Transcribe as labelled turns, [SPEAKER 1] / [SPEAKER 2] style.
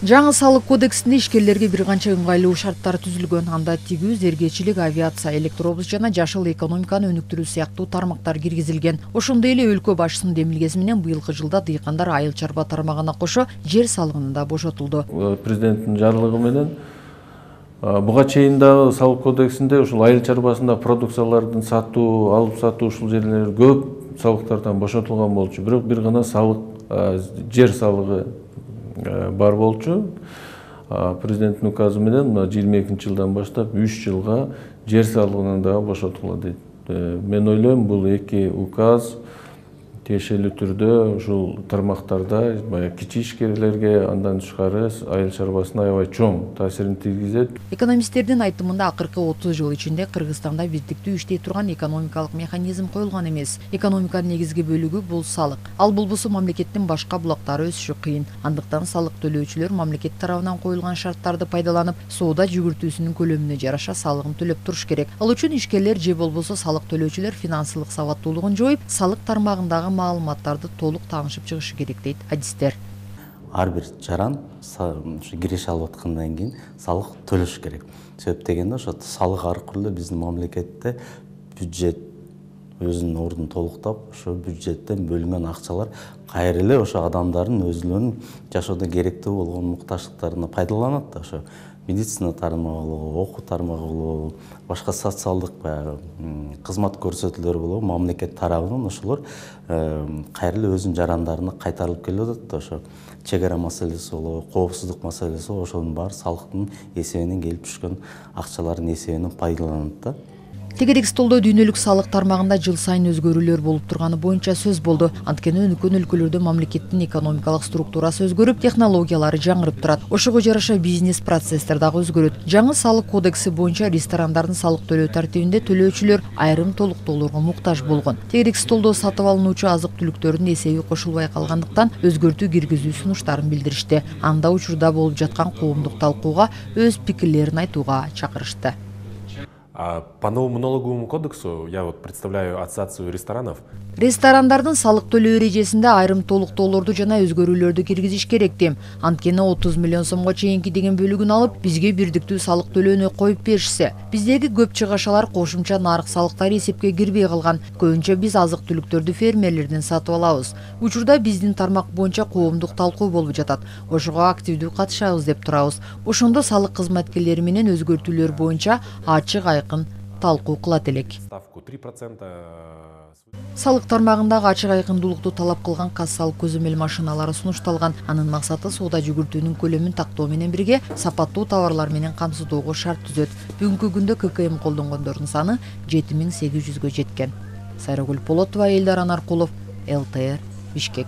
[SPEAKER 1] Жаңы салык кодексинде ишкерлерге бир канча ыңгайлуу шарттар түзүлгөн. Анда тигүү, зергечилик, авиация, электробус жана жашыл экономиканы өнүктүрүү сыяктуу тармактар киргизилген. Ошондой эле өлкө башчысынын демилгеси менен быйылкы жылда дыйкандар айыл чарба тармагына кошо жер салыгынан да бошотулду.
[SPEAKER 2] Президенттин жарлыгы менен буга чейин дагы салык кодексинде ушул айыл чарбасында продукциялардын сатуу, алып сатуу ушул жерлер көп салыктардан бошотулган болчу. Бирок бир гана салык, жер салыгы бар болчу. Президенттин указы менен 22 жылдан баштап 3 жылга жер салыгынан дагы бошотулат дейт. Мен ойлойм, бул эки указ тиешелүү түрдө ушул тармактарда баягы кичи ишкерлерге андан тышкары айыл чарбасына аябай чоң таасирин тийгизет.
[SPEAKER 1] Экономисттердин айтымында акыркы 30 жыл ичинде Кыргызстанда бирдиктүү иштей турган экономикалык механизм коюлган эмес. Экономиканын негизги бөлүгү бул салык. Ал болбосо мамлекеттин башка булактары өсүшү кыйын. Андыктан салык төлөөчүлөр мамлекет тарабынан коюлган шарттарды пайдаланып, соода жүгүртүүсүнүн көлөмүнө жараша салыгын төлөп туруш керек. Ал үчүн ишкерлер же болбосо салык төлөөчүлөр финансылык сабаттуулугун жоюп, салык тармагындагы маалыматтарды толук таанышып чыгышы керек дейт адистер.
[SPEAKER 3] Ар бир жаран киреше алып аткандан кийин салык төлөш керек. Себеп дегенде ошо салык аркылуу биздин мамлекетте бюджет өзүнүн ордун толуктап, ошо бюджеттен бөлүнгөн акчалар кайра эле ошо адамдардын өзүнүн жашоодо керектүү болгон муктаждыктарына пайдаланат да. Ошо медицина тармагы болобу, окуу тармагы болобу, башка социалдык кызмат көрсөтүүлөр болобу, мамлекет тарабынан ошолор кайра эле өзүнүн жарандарына кайтарылып келип атат да. Ошо чек ара маселеси болобу, коопсуздук маселеси болобу, ошонун баары салыктын эсебинен келип түшкөн акчалардын эсебинен пайдаланат да.
[SPEAKER 1] Тегерек столдо дүйнөлүк салык тармагында жыл сайын өзгөрүүлөр болуп турганы боюнча сөз болду. Анткени өнүккөн өлкөлөрдө мамлекеттин экономикалык структурасы өзгөрүп, технологиялары жаңырып турат. Ошого жараша бизнес процесстер дагы өзгөрөт. Жаңы салык кодекси боюнча ресторандардын салык төлөө тартибинде төлөөчүлөр айрым толуктоолорго муктаж болгон. Тегерек столдо сатып алынуучу азык-түлүктөрдүн эсеби кошулбай калгандыктан өзгөртүү киргизүү сунуштарын билдиришти. Анда учурда болуп жаткан коомдук талкууга өз пикирлерин айтууга чакырышты.
[SPEAKER 4] По новому налоговому кодексу я представляю ассоциацию ресторанов.
[SPEAKER 1] Ресторандардын салык төлөө эрежесинде айрым толуктоолорду жана өзгөрүүлөрдү киргизиш керек дейм. Анткени 30 миллион сомго чейинки деген бөлүгүн алып, бизге бирдиктүү салык төлөөнү коюп беришсе, биздеги көп чыгашалар кошумча нарык салыктары эсепке кирбей калган. Көбүнчө биз азык-түлүктөрдү фермерлерден сатып алабыз. Учурда биздин тармак боюнча коомдук талкуу болуп жатат. Ошого активдүү катышабыз деп турабыз. Ошондо салык кызматкерлери менен өзгөртүүлөр боюнча ачык айкын талкуу кылат элек.
[SPEAKER 4] Ставку 3%.
[SPEAKER 1] Салык тармагындагы ачык айкындуулукту талап кылган кассалык көзөмөл машиналары сунушталган. Анын максаты соода жүгүртүүнүн көлөмүн тактоо менен бирге сапаттуу товарлар менен камсыздоого шарт түзөт. Бүгүнкү күндө ККМ колдонгондордун саны 7800 жеткен. Сайрагүл Полотова, Элдар Анаркулов, ЛТР, Бишкек.